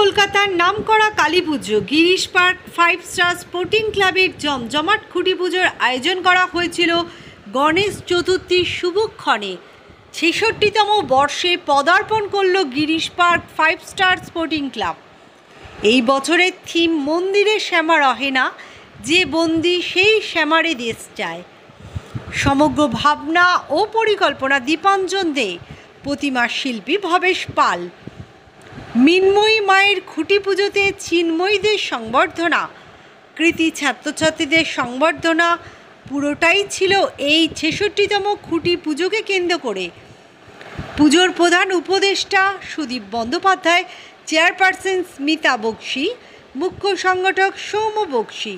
কলকাতার নামকরা কালী পুজো Girish park 5 star sporting ক্লাবের জমজমাট খুঁটি পুজোর আয়োজন করা হয়েছিল গণেশ চতুর্থীর শুভক্ষণে। ৬৬তম বর্ষে পদার্পণ করল Girish park 5 star sporting club. এই বছরের থিম মন্দিরে শ্যামা রহে না, যে বন্দি সেই শ্যামারে দেশ চায়। সমগ্র ভাবনা ও পরিকল্পনা দীপাঞ্জন দে, প্রতিমা শিল্পী ভবেশ পাল। মিন্ময়ী মায়ের খুঁটি পুজোতে চিন্ময়ীদের সংবর্ধনা, কৃতি ছাত্রছাত্রীদের সংবর্ধনা, পুরোটাই ছিল এই ৬৬তম খুঁটি পুজোকে কেন্দ্র করে। পুজোর প্রধান উপদেষ্টা সুদীপ বন্দ্যোপাধ্যায়, চেয়ারপারসন স্মিতা বক্সি, মুখ্য সংগঠক সৌম্য বক্সি।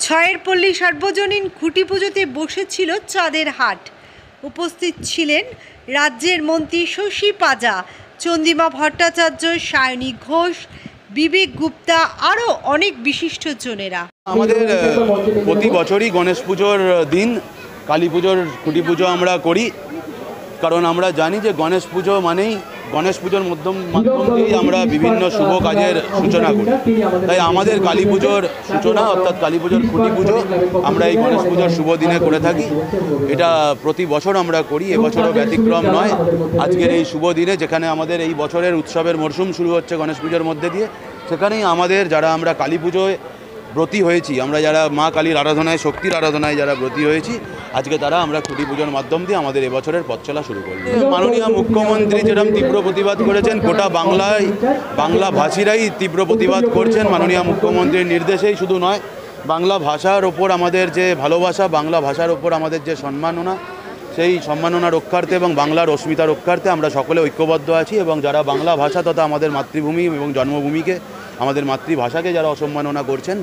ছয়ের পল্লী সার্বজনীন খুঁটি পুজোতে বসেছিল চাঁদের হাট। উপস্থিত ছিলেন রাজ্যের মন্ত্রী শশী পাজা, চন্দ্রিমা ভট্টাচার্য, সায়নী ঘোষ, বিবেক গুপ্তা, আরও অনেক বিশিষ্টজনেরা। আমাদের প্রতি বছরই গণেশ পুজোর দিন কালী পুজোর খুঁটি পুজো আমরা করি, কারণ আমরা জানি যে গণেশ পুজো মানেই গণেশ পুজোর মাধ্যম দিয়েই আমরা বিভিন্ন শুভ কাজের সূচনা করি। তাই আমাদের কালী পুজোর সূচনা অর্থাৎ কালী পুজোর খুঁটি পুজো আমরা এই গণেশ পুজোর শুভ দিনে করে থাকি। এটা প্রতি বছর আমরা করি, এবছরও ব্যতিক্রম নয়। আজকের এই শুভ দিনে যেখানে আমাদের এই বছরের উৎসবের মরশুম শুরু হচ্ছে গণেশ পুজোর মধ্যে দিয়ে, সেখানেই আমাদের যারা আমরা কালী পুজোয় ব্রতী হয়েছি, আমরা যারা মা কালীর আরাধনায়, শক্তির আরাধনায় যারা ব্রতী হয়েছি, আজকে তারা আমরা খুঁটি পুজোর মাধ্যম দিয়ে আমাদের এবছরের পথ চলা শুরু করব। মাননীয় মুখ্যমন্ত্রী যেরকম তীব্র প্রতিবাদ করেছেন, গোটা বাংলা ভাষীরাই তীব্র প্রতিবাদ করছেন। মাননীয় মুখ্যমন্ত্রীর নির্দেশেই শুধু নয়, বাংলা ভাষার ওপর আমাদের যে ভালোবাসা, বাংলা ভাষার ওপর আমাদের যে সম্মাননা, সেই সম্মাননা রক্ষার্থে এবং বাংলার অস্মিতা রক্ষার্থে আমরা সকলে ঐক্যবদ্ধ আছি। এবং যারা বাংলা ভাষা তথা আমাদের মাতৃভূমি এবং জন্মভূমিকে, আমাদের মাতৃভাষাকে যারা অসম্মাননা করছেন,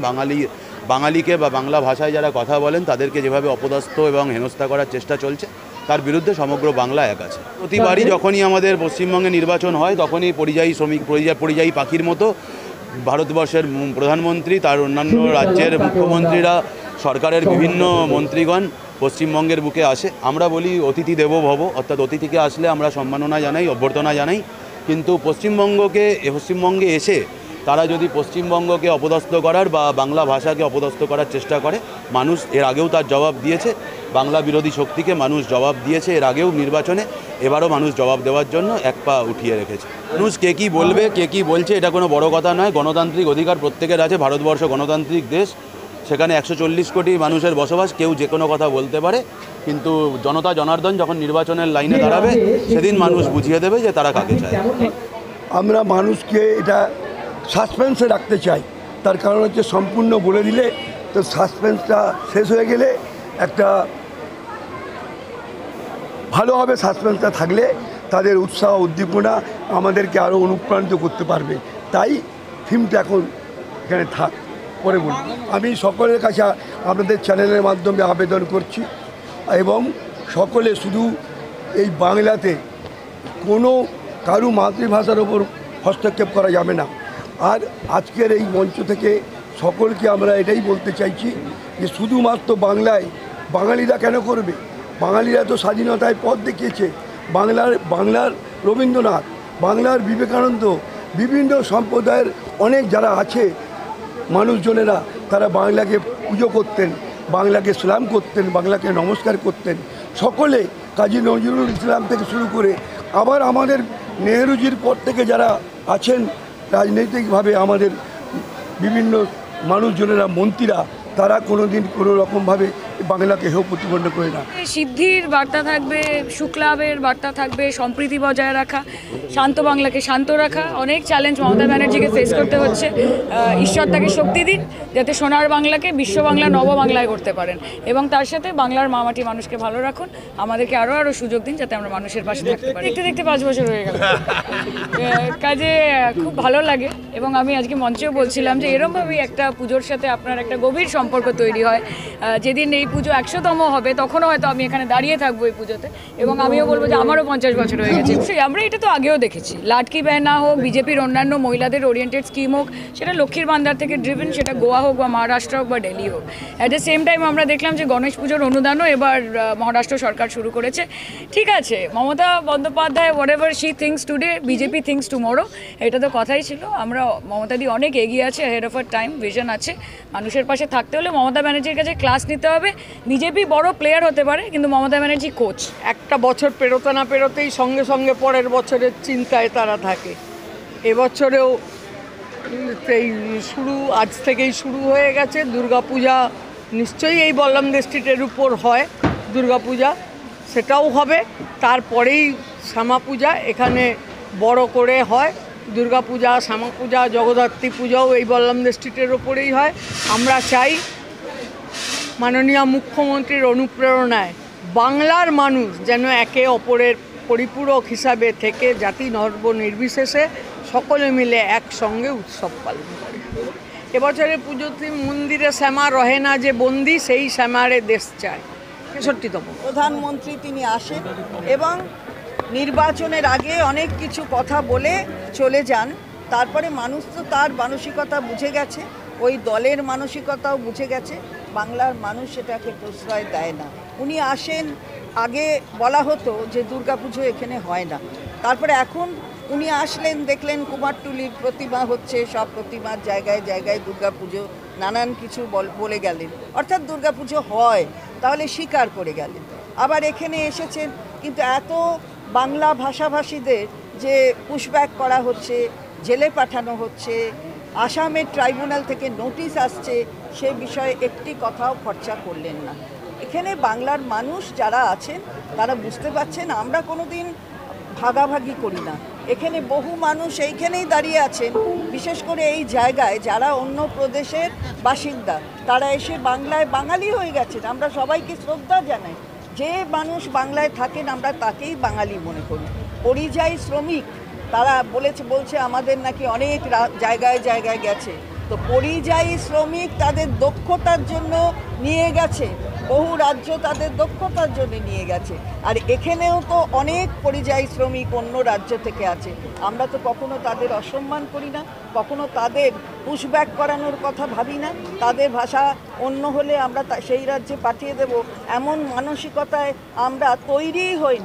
বাঙালিকে বা বাংলা ভাষায় যারা কথা বলেন তাদেরকে যেভাবে অপদস্থ এবং হেনস্থা করার চেষ্টা চলছে, তার বিরুদ্ধে সমগ্র বাংলা এক আছে। প্রতিবারই যখনই আমাদের পশ্চিমবঙ্গে নির্বাচন হয়, তখনই পরিযায়ী শ্রমিক, পরিযায়ী পাখির মতো ভারতবর্ষের প্রধানমন্ত্রী, তার অন্যান্য রাজ্যের মুখ্যমন্ত্রীরা, সরকারের বিভিন্ন মন্ত্রীগণ পশ্চিমবঙ্গের বুকে আসে। আমরা বলি অতিথি দেবো ভব, অর্থাৎ অতিথিকে আসলে আমরা সম্মাননা জানাই, অভ্যর্থনা জানাই। কিন্তু পশ্চিমবঙ্গে এসে তারা যদি পশ্চিমবঙ্গকে অপদস্থ করার বা বাংলা ভাষাকে অপদস্থ করার চেষ্টা করে, মানুষ এর আগেও তার জবাব দিয়েছে। বাংলা বিরোধী শক্তিকে মানুষ জবাব দিয়েছে এর আগেও নির্বাচনে, এবারও মানুষ জবাব দেওয়ার জন্য এক পা উঠিয়ে রেখেছে। মানুষ কে কী বলবে, কে কী বলছে, এটা কোনো বড় কথা নয়। গণতান্ত্রিক অধিকার প্রত্যেকের আছে। ভারতবর্ষ গণতান্ত্রিক দেশ, সেখানে 140 কোটি মানুষের বসবাস, কেউ যে কোনো কথা বলতে পারে। কিন্তু জনতা জনার্দন যখন নির্বাচনের লাইনে দাঁড়াবে, সেদিন মানুষ বুঝিয়ে দেবে যে তারা কাকে চায়। আমরা মানুষকে এটা সাসপেন্সে রাখতে চাই। তার কারণ হচ্ছে সম্পূর্ণ বলে দিলে তো সাসপেন্সটা শেষ হয়ে গেলে একটা ভালো হবে। সাসপেন্সটা থাকলে তাদের উৎসাহ উদ্দীপনা আমাদেরকে আরও অনুপ্রাণিত করতে পারবে। তাই থিমটা এখন এখানে থাক, পরে বলি। আমি সকলের কাছে আপনাদের চ্যানেলের মাধ্যমে আবেদন করছি, এবং সকলে শুধু এই বাংলাতে কোনো কারু মাতৃভাষার ওপর হস্তক্ষেপ করা যাবে না। আর আজকের এই মঞ্চ থেকে সকলকে আমরা এটাই বলতে চাইছি যে শুধুমাত্র বাংলায় বাঙালিরা কেন করবে? বাঙালিরা তো স্বাধীনতায় পথ দেখিয়েছে। বাংলার রবীন্দ্রনাথ, বাংলার বিবেকানন্দ, বিভিন্ন সম্প্রদায়ের অনেক যারা আছে মানুষজনেরা, তারা বাংলাকে পুজো করতেন, বাংলাকে সালাম করতেন, বাংলাকে নমস্কার করতেন। সকলে কাজী নজরুল ইসলাম থেকে শুরু করে আবার আমাদের নেহরুজির পর থেকে যারা আছেন রাজনৈতিকভাবে, আমাদের বিভিন্ন মানুষজনেরা, মন্ত্রীরা, তারা কোনোদিন কোনো রকমভাবে বাংলাকে হেয় প্রতিপন্ন করে না। সিদ্ধির বার্তা থাকবে, শুক্লাভের বার্তা থাকবে, সম্প্রীতি বজায় রাখা, শান্ত বাংলাকে শান্ত রাখা। অনেক চ্যালেঞ্জ মমতা ব্যানার্জিকে ফেস করতে হচ্ছে। ঈশ্বর তাকে শক্তি দিন যাতে সোনার বাংলাকে বিশ্ব বাংলা, নব বাংলায় করতে পারেন, এবং তার সাথে বাংলার মামাটি মানুষকে ভালো রাখুন। আমাদেরকে আরও সুযোগ দিন যাতে আমরা মানুষের পাশে থাকতে পারি। দেখতে দেখতে 5 বছর হয়ে গেল, কাজে খুব ভালো লাগে। এবং আমি আজকে মঞ্চেও বলছিলাম যে এরমভাবেই একটা পুজোর সাথে আপনার একটা গভীর সম্পর্ক সম্পর্ক তৈরি হয়। যেদিন এই পুজো 100তম হবে তখনও হয়তো আমি এখানে দাঁড়িয়ে থাকবো এই পুজোতে, এবং আমিও বলবো যে আমারও 50 বছর হয়ে গেছে। আমরা এটা তো আগেও দেখেছি, লাটকি বেহনা হোক, বিজেপির অন্যান্য মহিলাদের ওরিয়েন্টেড স্কিম হোক, সেটা লক্ষ্মীর ভান্ডার থেকে ড্রিভেন, সেটা গোয়া হোক বা মহারাষ্ট্র হোক বা দিল্লি হোক। অ্যাট দ্য সেম টাইম আমরা দেখলাম যে গণেশ পুজোর অনুদানও এবার মহারাষ্ট্র সরকার শুরু করেছে। ঠিক আছে, Mamata Bandyopadhyay whatever she thinks today, BJP thinks tomorrow, এটা তো কথাই ছিল। আমরা মমতাদি অনেক এগিয়ে আছে, head of our time, vision আছে। মানুষের পাশে থাকতে হলে মমতা ব্যানার্জির কাছে ক্লাস নিতে হবে। বিজেপি বড় প্লেয়ার হতে পারে, কিন্তু মমতা ব্যানার্জি কোচ। একটা বছর পেরোতে না পেরোতেই সঙ্গে সঙ্গে পরের বছরের চিন্তায় তারা থাকে। এবছরেও এই আজ থেকেই শুরু হয়ে গেছে দুর্গাপূজা। নিশ্চয়ই এই বল্লমদের স্ট্রিটের উপর হয় দুর্গাপূজা, সেটাও হবে। তারপরেই শ্যামা পূজা এখানে বড় করে হয়। দুর্গাপূজা, শ্যামা পূজা, জগদ্ধাত্রী পূজাও এই বল্লমদের স্ট্রিটের ওপরেই হয়। আমরা চাই মাননীয় মুখ্যমন্ত্রীর অনুপ্রেরণায় বাংলার মানুষ যেন একে অপরের পরিপূরক হিসাবে থেকে জাতি ধর্ম নির্বিশেষে সকলে মিলে একসঙ্গে উৎসব পালন করে। এবছরে পুজোতে মন্দিরে শ্যামা রহে না যে বন্দি, সেই শ্যামারে দেশ চায়। ৬৬তম প্রধানমন্ত্রী তিনি আসেন এবং নির্বাচনের আগে অনেক কিছু কথা বলে চলে যান। তারপরে মানুষ তো তার মানসিকতা বুঝে গেছে, ওই দলের মানসিকতাও বুঝে গেছে। বাংলার মানুষ সেটাকে প্রশ্রয় দেয় না। উনি আসেন, আগে বলা হতো যে দুর্গাপুজো এখানে হয় না, তারপরে এখন উনি আসলেন, দেখলেন কুমারটুলির প্রতিমা হচ্ছে, সব প্রতিমার জায়গায় জায়গায় দুর্গাপুজো, নানান কিছু বলে গেলেন, অর্থাৎ দুর্গাপুজো হয়, তাহলে স্বীকার করে গেলেন। আবার এখানে এসেছেন, কিন্তু এত বাংলা ভাষাভাষীদের যে পুশব্যাক করা হচ্ছে, জেলে পাঠানো হচ্ছে, আসামের ট্রাইব্যুনাল থেকে নোটিশ আসছে, সে বিষয়ে একটি কথাও খরচা করলেন না। এখানে বাংলার মানুষ যারা আছেন তারা বুঝতে পারছেন আমরা কোনো দিন ভাগাভাগি করি না। এখানে বহু মানুষ এইখানেই দাঁড়িয়ে আছেন, বিশেষ করে এই জায়গায় যারা অন্য প্রদেশের বাসিন্দা, তারা এসে বাংলায় বাঙালি হয়ে গেছেন। আমরা সবাইকে শ্রদ্ধা জানাই। যে মানুষ বাংলায় থাকেন আমরা তাকেই বাঙালি মনে করি। পরিযায়ী শ্রমিক তারা বলছে আমাদের নাকি অনেক জায়গায় জায়গায় গেছে, তো পরিযায়ী শ্রমিক তাদের দক্ষতার জন্য নিয়ে গেছে, বহু রাজ্য তাদের দক্ষতার জন্য নিয়ে গেছে। আর এখানেও তো অনেক পরিযায়ী শ্রমিক অন্য রাজ্য থেকে আছে। আমরা তো কখনো তাদের অসম্মান করি না, কখনো তাদের পুশব্যাক করানোর কথা ভাবি না। তাদের ভাষা অন্য হলে আমরা সেই রাজ্যে পাঠিয়ে দেব, এমন মানসিকতায় আমরা তৈরিই হই।